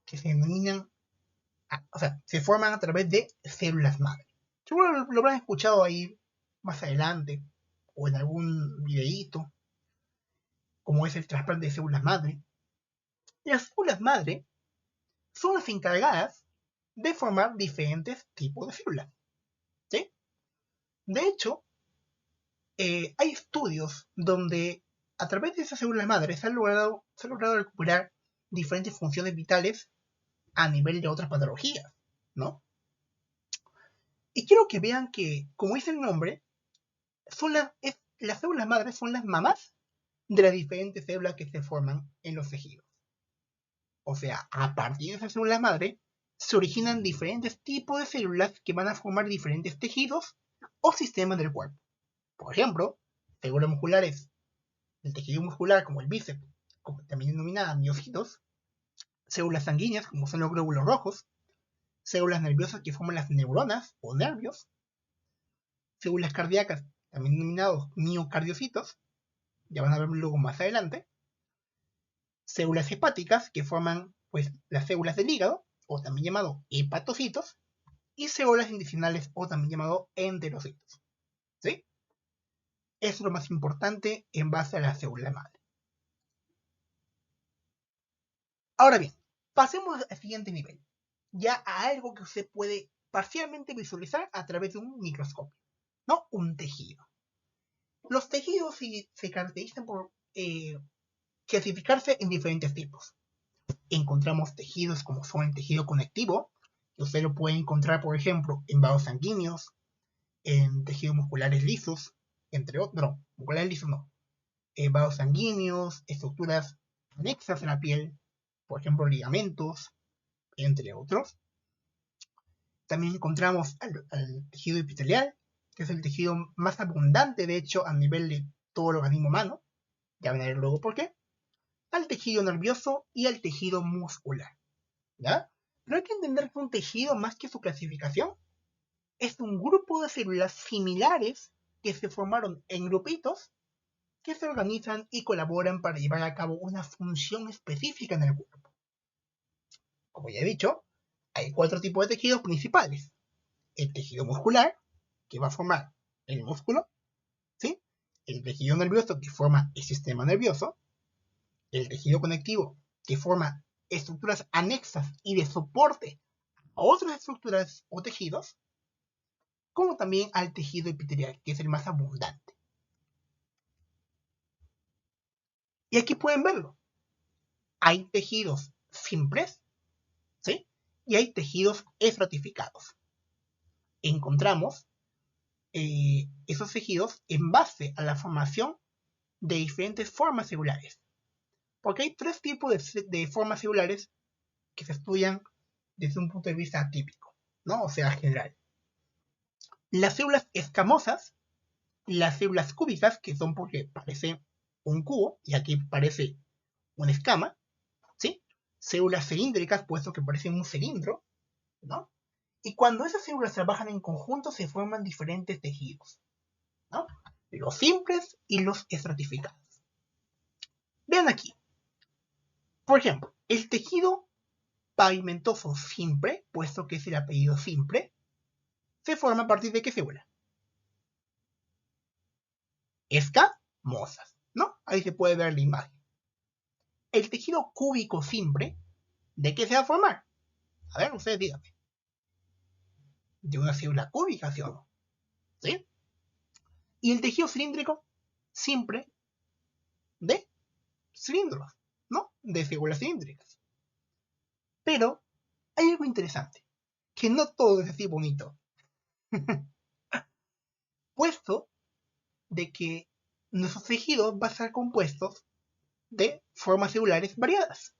Speaker 1: que se denominan, o sea, se forman a través de células madre. Seguro lo habrán escuchado ahí más adelante o en algún videíto, como es el trasplante de células madre. Las células madre son las encargadas de formar diferentes tipos de células. ¿Sí? De hecho, hay estudios donde a través de esas células madre se ha logrado recuperar diferentes funciones vitales a nivel de otras patologías, ¿no? Y quiero que vean que, como dice el nombre, las células madres son las mamás de las diferentes células que se forman en los tejidos. O sea, a partir de esas células madre, se originan diferentes tipos de células que van a formar diferentes tejidos o sistemas del cuerpo. Por ejemplo, células musculares del tejido muscular, como el bíceps, también denominadas miocitos, células sanguíneas, como son los glóbulos rojos, células nerviosas que forman las neuronas o nervios, células cardíacas, también denominados miocardiocitos, ya van a verlo luego más adelante, células hepáticas que forman pues las células del hígado, o también llamado hepatocitos, y células intestinales, o también llamado enterocitos. ¿Sí? Eso es lo más importante en base a la célula madre. Ahora bien, pasemos al siguiente nivel, ya a algo que usted puede parcialmente visualizar a través de un microscopio, ¿no? Un tejido. Los tejidos se caracterizan por clasificarse en diferentes tipos. Encontramos tejidos como son el tejido conectivo, que usted lo puede encontrar, por ejemplo, en vasos sanguíneos, en tejidos musculares lisos, entre otros, no, musculares lisos no, vasos sanguíneos, estructuras anexas a la piel, por ejemplo, ligamentos, entre otros. También encontramos al tejido epitelial, que es el tejido más abundante, de hecho, a nivel de todo el organismo humano. Ya van a ver luego por qué. Al tejido nervioso y al tejido muscular. ¿Ya? Pero hay que entender que un tejido, más que su clasificación, es un grupo de células similares que se formaron en grupitos que se organizan y colaboran para llevar a cabo una función específica en el cuerpo. Como ya he dicho, hay 4 tipos de tejidos principales. El tejido muscular, que va a formar el músculo, ¿sí? El tejido nervioso, que forma el sistema nervioso, el tejido conectivo, que forma estructuras anexas y de soporte a otras estructuras o tejidos, como también al tejido epitelial, que es el más abundante. Y aquí pueden verlo. Hay tejidos simples, ¿sí? Y hay tejidos estratificados. Encontramos esos tejidos en base a la formación de diferentes formas celulares. Porque hay 3 tipos de formas celulares que se estudian desde un punto de vista atípico, ¿no? O sea, general. Las células escamosas, las células cúbicas, que son porque parece un cubo, y aquí parece una escama, ¿sí? Células cilíndricas, puesto que parecen un cilindro, ¿no? Y cuando esas células trabajan en conjunto se forman diferentes tejidos, ¿no? los simples y los estratificados. Vean aquí, por ejemplo, el tejido pavimentoso simple, puesto que es el apellido simple, se forma a partir de qué célula? Escamosas, ¿no? Ahí se puede ver la imagen. El tejido cúbico simple, ¿de qué se va a formar? A ver, ustedes díganme. De una célula cúbica, ¿sí o no? ¿Sí? Y el tejido cilíndrico simple, de cilindros, ¿no? De células cilíndricas. Pero hay algo interesante, que no todo es así bonito. Puesto de que nuestros tejidos van a estar compuestos de formas celulares variadas.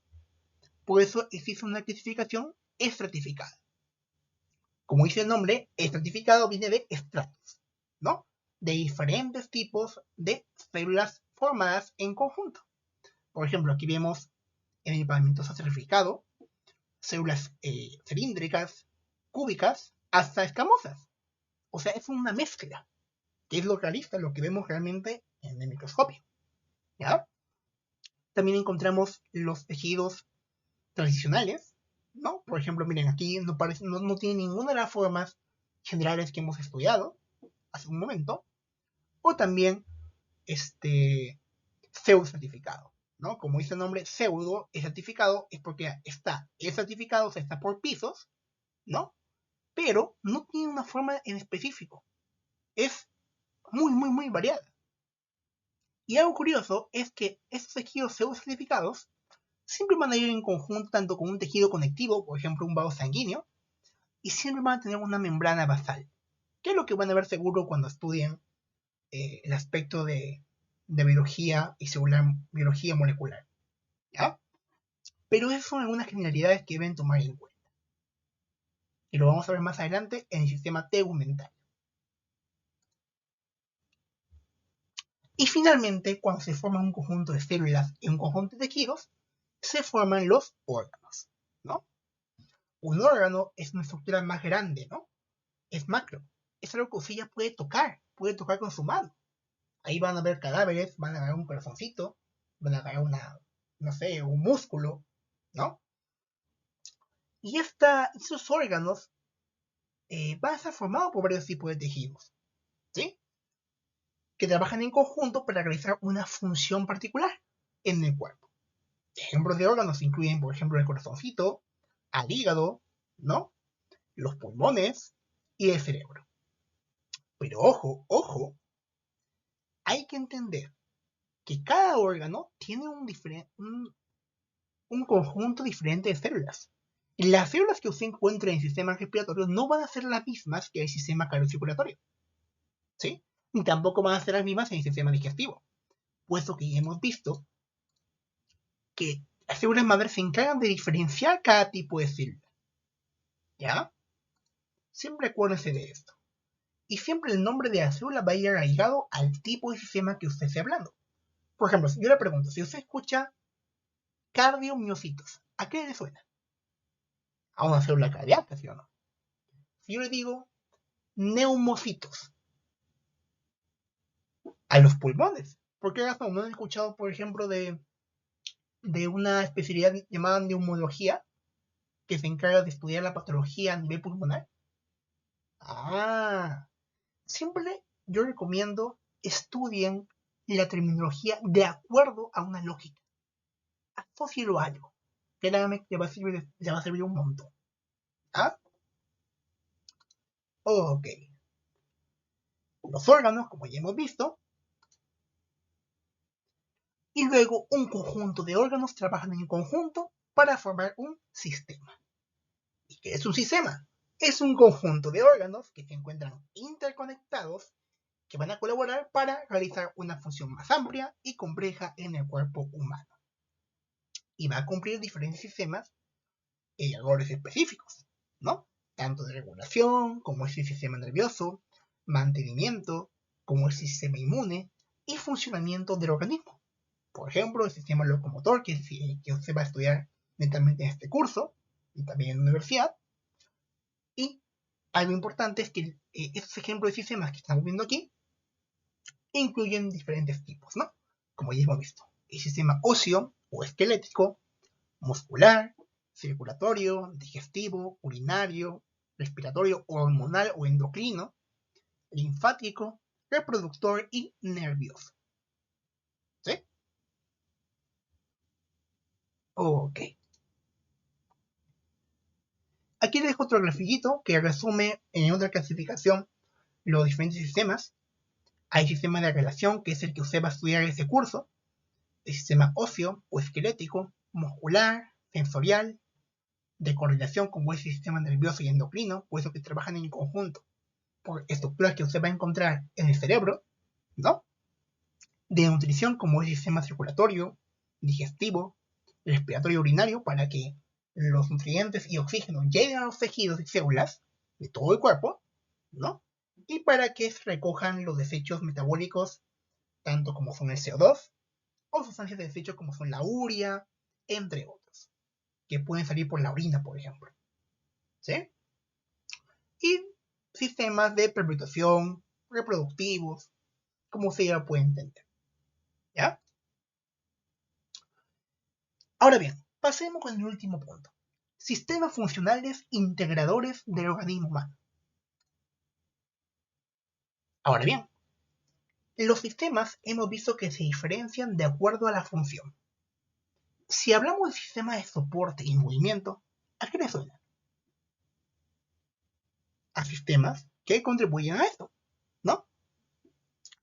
Speaker 1: Por eso existe una clasificación estratificada. Como dice el nombre, estratificado viene de estratos, ¿no? De diferentes tipos de células formadas en conjunto. Por ejemplo, aquí vemos en el pavimentoso estratificado células cilíndricas, cúbicas, hasta escamosas. O sea, es una mezcla, que es lo realista, lo que vemos realmente en el microscopio. ¿Ya? También encontramos los tejidos tradicionales, ¿no? Por ejemplo, miren, aquí no tiene ninguna de las formas generales que hemos estudiado hace un momento. O también pseudo certificado, ¿no? Como dice el nombre, pseudo certificado es porque está certificado, o sea, está por pisos, ¿no? Pero no tiene una forma en específico. Es muy, muy, muy variada. Y algo curioso es que estos tejidos pseudo certificados siempre van a ir en conjunto tanto con un tejido conectivo, por ejemplo un vaso sanguíneo, y siempre van a tener una membrana basal, que es lo que van a ver seguro cuando estudien el aspecto de biología y celular, biología molecular. ¿Ya? Pero esas son algunas generalidades que deben tomar en cuenta. Y lo vamos a ver más adelante en el sistema tegumentario. Y finalmente, cuando se forma un conjunto de células y un conjunto de tejidos, se forman los órganos, ¿no? Un órgano es una estructura más grande, ¿no? Es macro. Es algo que usted ya puede tocar con su mano. Ahí van a ver cadáveres, van a ver un corazoncito, van a ver no sé, un músculo, ¿no? Y esos órganos van a estar formados por varios tipos de tejidos, ¿sí? Que trabajan en conjunto para realizar una función particular en el cuerpo. Ejemplos de órganos incluyen, por ejemplo, el corazoncito, al hígado, ¿no? Los pulmones y el cerebro. Pero ojo, ojo, hay que entender que cada órgano tiene un conjunto diferente de células. Las células que usted encuentra en el sistema respiratorio no van a ser las mismas que el sistema cardiocirculatorio, ¿sí? Ni tampoco van a ser las mismas en el sistema digestivo, puesto que ya hemos visto que las células madres se encargan de diferenciar cada tipo de célula. ¿Ya? Siempre acuérdense de esto. Y siempre el nombre de la célula va a ir arraigado al tipo de sistema que usted esté hablando. Por ejemplo, si yo le pregunto, si usted escucha cardiomiocitos, ¿a qué le suena? A una célula cardíaca, ¿sí o no? Si yo le digo neumocitos, a los pulmones. ¿Por qué razón? ¿No han escuchado, por ejemplo, de una especialidad llamada neumología que se encarga de estudiar la patología a nivel pulmonar? Ah, siempre yo recomiendo estudien la terminología de acuerdo a una lógica. Asócielo a algo. Créanme que le va a servir un montón. ¿Ah? Ok. Los órganos, como ya hemos visto, y luego un conjunto de órganos trabajan en conjunto para formar un sistema. ¿Y qué es un sistema? Es un conjunto de órganos que se encuentran interconectados que van a colaborar para realizar una función más amplia y compleja en el cuerpo humano. Y va a cumplir diferentes sistemas y errores específicos, ¿no? Tanto de regulación, como el sistema nervioso, mantenimiento, como el sistema inmune y funcionamiento del organismo. Por ejemplo, el sistema locomotor, que usted va a estudiar netamente en este curso, y también en la universidad. Y algo importante es que estos ejemplos de sistemas que estamos viendo aquí e incluyen diferentes tipos, ¿no? Como ya hemos visto, el sistema óseo o esquelético, muscular, circulatorio, digestivo, urinario, respiratorio, hormonal o endocrino, linfático, reproductor y nervioso. ¿Sí? Ok. Aquí les dejo otro grafiquito que resume en otra clasificación los diferentes sistemas. Hay sistema de relación, que es el que usted va a estudiar en ese curso. El sistema óseo o esquelético, muscular, sensorial, de coordinación como es el sistema nervioso y endocrino, por eso que trabajan en conjunto por estructuras que usted va a encontrar en el cerebro, ¿no? De nutrición como es el sistema circulatorio, digestivo, respiratorio, urinario, para que los nutrientes y oxígeno lleguen a los tejidos y células de todo el cuerpo, ¿no? Y para que se recojan los desechos metabólicos, tanto como son el CO2, o sustancias de desecho como son la urea, entre otros, que pueden salir por la orina, por ejemplo. ¿Sí? Y sistemas de perpetuación, reproductivos, como se ya puede entender. ¿Ya? Ahora bien, pasemos con el último punto. Sistemas funcionales integradores del organismo humano. Ahora bien, los sistemas hemos visto que se diferencian de acuerdo a la función. Si hablamos de sistemas de soporte y movimiento, ¿a qué le suena? A sistemas que contribuyen a esto, ¿no?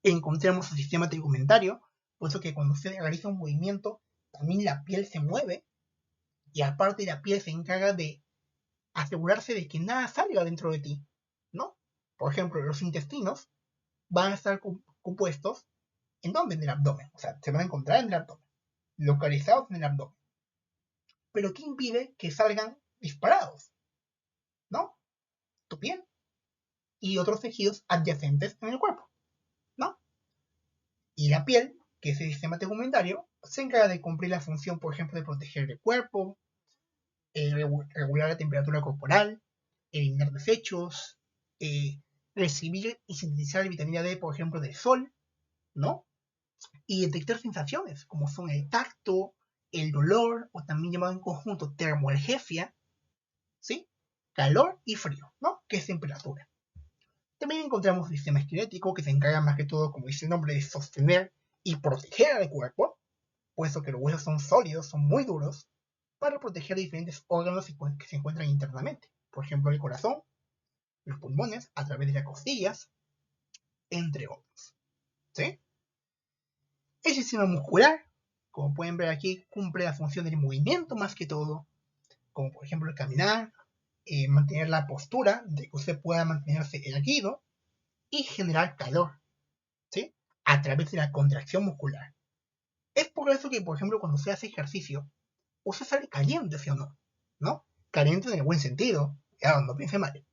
Speaker 1: Encontramos el sistema tegumentario, por eso que cuando usted realiza un movimiento, también la piel se mueve, y aparte la piel se encarga de asegurarse de que nada salga dentro de ti, ¿no? Por ejemplo, los intestinos van a estar compuestos ¿en dónde? En el abdomen, o sea, se van a encontrar en el abdomen, localizados en el abdomen. Pero ¿qué impide que salgan disparados? ¿No? Tu piel y otros tejidos adyacentes en el cuerpo, ¿no? Y la piel, que es el sistema tegumentario, se encarga de cumplir la función, por ejemplo, de proteger el cuerpo, regular la temperatura corporal, eliminar desechos, recibir y sintetizar vitamina D, por ejemplo, del sol, ¿no? Y detectar sensaciones, como son el tacto, el dolor, o también llamado en conjunto termoalgesia, ¿sí? Calor y frío, ¿no? Que es temperatura. También encontramos el sistema esquelético, que se encarga más que todo, como dice el nombre, de sostener y proteger al cuerpo, puesto que los huesos son sólidos, son muy duros, para proteger diferentes órganos que se encuentran internamente. Por ejemplo, el corazón, los pulmones, a través de las costillas, entre otros. ¿Sí? El sistema muscular, como pueden ver aquí, cumple la función del movimiento más que todo, como por ejemplo el caminar, mantener la postura, de que usted pueda mantenerse erguido y generar calor, ¿sí? A través de la contracción muscular. Es por eso que, por ejemplo, cuando se hace ejercicio, usted sale caliente, ¿sí o no? ¿No? Caliente en el buen sentido, ya no piense mal.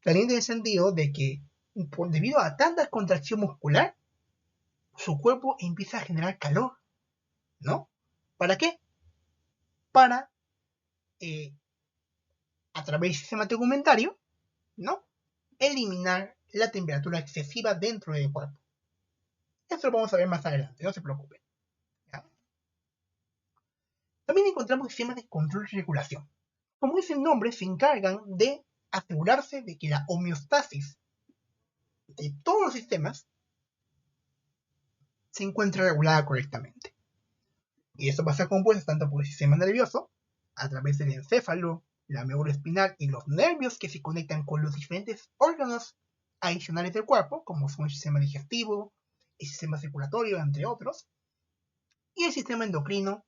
Speaker 1: Caliente en el sentido de que, debido a tanta contracción muscular, su cuerpo empieza a generar calor, ¿no? ¿Para qué? Para, a través del sistema tegumentario, ¿no? Eliminar la temperatura excesiva dentro del cuerpo. Esto lo vamos a ver más adelante, no se preocupen. ¿Ya? También encontramos sistemas de control y regulación. Como dice el nombre, se encargan de asegurarse de que la homeostasis de todos los sistemas se encuentre regulada correctamente. Y esto pasa compuesto tanto por el sistema nervioso, a través del encéfalo, la médula espinal y los nervios que se conectan con los diferentes órganos adicionales del cuerpo, como son el sistema digestivo, el sistema circulatorio, entre otros, y el sistema endocrino,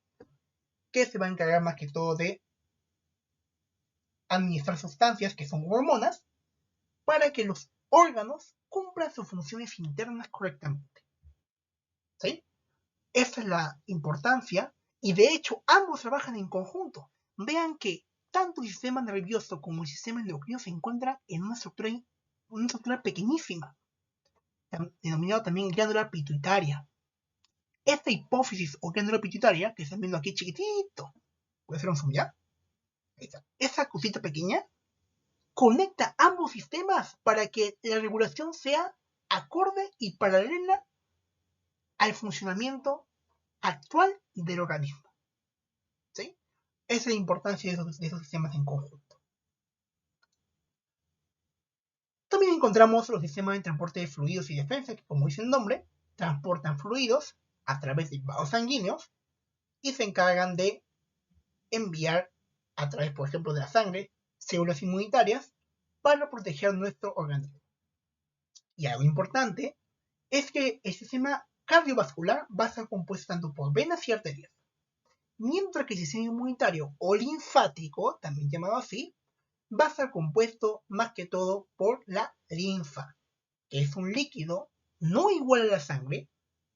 Speaker 1: que se va a encargar más que todo de administrar sustancias que son hormonas para que los órganos cumplan sus funciones internas correctamente. ¿Sí? Esa es la importancia, y de hecho ambos trabajan en conjunto. Vean que tanto el sistema nervioso como el sistema endocrino se encuentran en una estructura pequeñísima, denominada también glándula pituitaria. Esta hipófisis o glándula pituitaria, que están viendo aquí chiquitito, ¿puede ser un zoom ya? Esa cosita pequeña conecta ambos sistemas para que la regulación sea acorde y paralela al funcionamiento actual del organismo. ¿Sí? Esa es la importancia de esos sistemas en conjunto. También encontramos los sistemas de transporte de fluidos y defensa, que como dice el nombre, transportan fluidos a través de vasos sanguíneos y se encargan de enviar a través, por ejemplo, de la sangre, células inmunitarias para proteger nuestro organismo. Y algo importante es que el sistema cardiovascular va a estar compuesto tanto por venas y arterias, mientras que el sistema inmunitario o linfático, también llamado así, va a estar compuesto más que todo por la linfa, que es un líquido no igual a la sangre,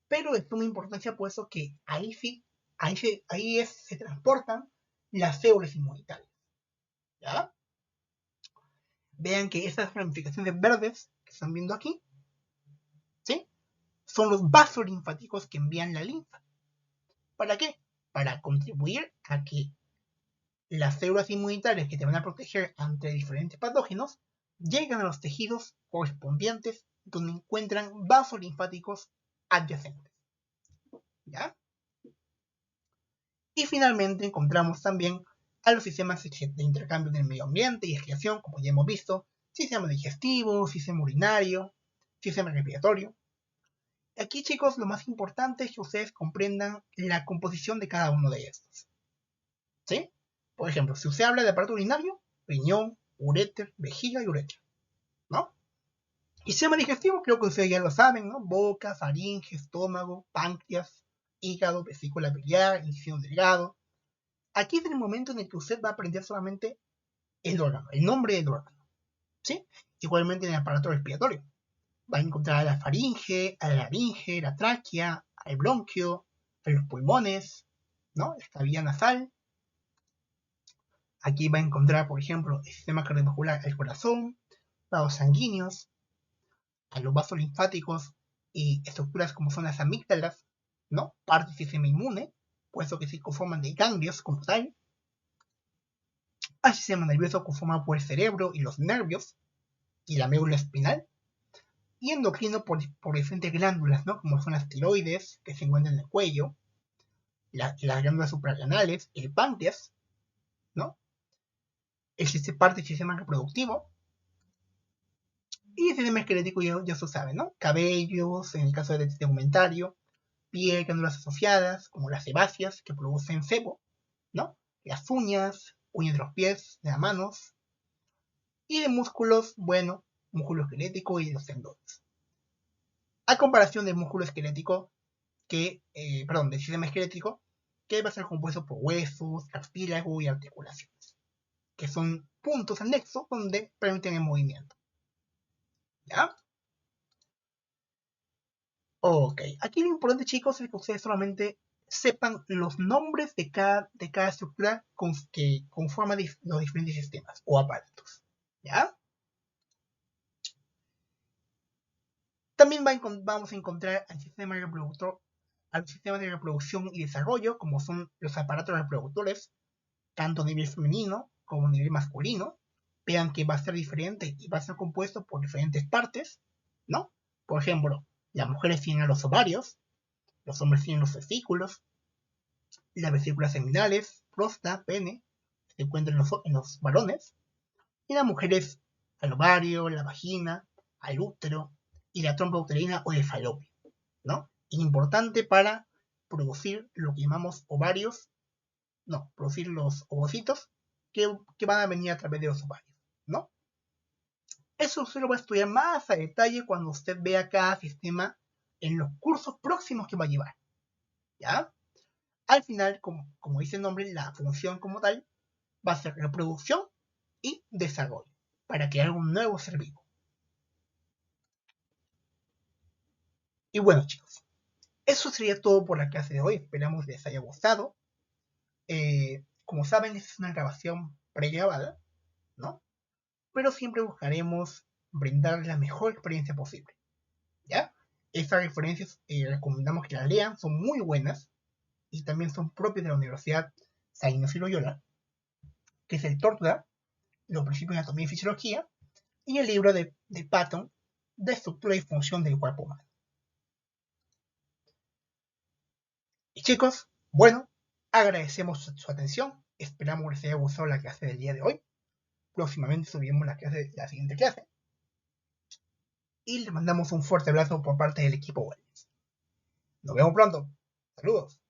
Speaker 1: pero de suma importancia puesto que ahí sí, se transportan las células inmunitarias. ¿Ya? Vean que estas ramificaciones verdes que están viendo aquí, ¿sí? Son los vasos linfáticos que envían la linfa. ¿Para qué? Para contribuir a que las células inmunitarias que te van a proteger ante diferentes patógenos llegan a los tejidos correspondientes donde encuentran vasos linfáticos adyacentes. ¿Ya? Y finalmente encontramos también a los sistemas de intercambio del medio ambiente y excreción, como ya hemos visto, sistema digestivo, sistema urinario, sistema respiratorio. Aquí, chicos, lo más importante es que ustedes comprendan la composición de cada uno de estos. ¿Sí? Por ejemplo, si usted habla de aparato urinario, riñón, uréter, vejiga y uretra, ¿no? Y sistema digestivo, creo que ustedes ya lo saben, ¿no? Boca, faringe, estómago, páncreas, hígado, vesícula biliar, intestino delgado. Aquí es el momento en el que usted va a aprender solamente el órgano, el nombre del órgano, ¿sí? Igualmente en el aparato respiratorio. Va a encontrar a la faringe, a la laringe, la tráquea, al bronquio, a los pulmones, ¿no? Esta vía nasal. Aquí va a encontrar, por ejemplo, el sistema cardiovascular, el corazón, vasos sanguíneos, a los vasos linfáticos y estructuras como son las amígdalas, ¿no? Parte del sistema inmune, puesto que se conforman de ganglios como tal. Al sistema nervioso conformado por el cerebro y los nervios y la médula espinal. Y endocrino por diferentes glándulas, ¿no? Como son las tiroides, que se encuentran en el cuello, las glándulas suprarrenales, el páncreas, ¿no? Parte del sistema reproductivo. Y el sistema esquelético ya se sabe, ¿no? Cabellos, en el caso del tegumentario, piel, glándulas asociadas, como las sebáceas, que producen sebo, ¿no? Las uñas de los pies, de las manos. Y de músculos, bueno, músculo esquelético y los tendones. A comparación del músculo esquelético, del sistema esquelético, que va a ser compuesto por huesos, cartílago y articulaciones, que son puntos anexos donde permiten el movimiento. ¿Ya? Ok, aquí lo importante, chicos, es que ustedes solamente sepan los nombres de cada estructura que conforman los diferentes sistemas o aparatos. ¿Ya? También vamos a encontrar al sistema reproductor, al sistema de reproducción y desarrollo, como son los aparatos reproductores, tanto a nivel femenino como a nivel masculino. Vean que va a ser diferente y va a ser compuesto por diferentes partes, ¿no? Por ejemplo, las mujeres tienen los ovarios, los hombres tienen los testículos, las vesículas seminales, próstata, pene, se encuentran en los varones, y las mujeres al ovario, la vagina, al útero y la trompa uterina o el falopio, ¿no? Importante para producir lo que llamamos ovarios, no, producir los ovocitos que van a venir a través de los ovarios, ¿no? Eso se lo va a estudiar más a detalle cuando usted vea cada sistema en los cursos próximos que va a llevar, ¿ya? Al final, como dice el nombre, la función como tal va a ser reproducción y desarrollo para crear un nuevo ser vivo. Y bueno, chicos, eso sería todo por la clase de hoy. Esperamos les haya gustado. Como saben, esta es una grabación pregrabada, ¿no? Pero siempre buscaremos brindar la mejor experiencia posible, ¿ya? Estas referencias recomendamos que las lean, son muy buenas y también son propias de la Universidad San Ignacio de Loyola, que es el Tortura, los principios de anatomía y fisiología, y el libro de Patton, de estructura y función del cuerpo humano. Y chicos, bueno, agradecemos su atención, esperamos que les haya gustado la clase del día de hoy. Próximamente subimos la siguiente clase. Y les mandamos un fuerte abrazo por parte del equipo Wellness. Nos vemos pronto. Saludos.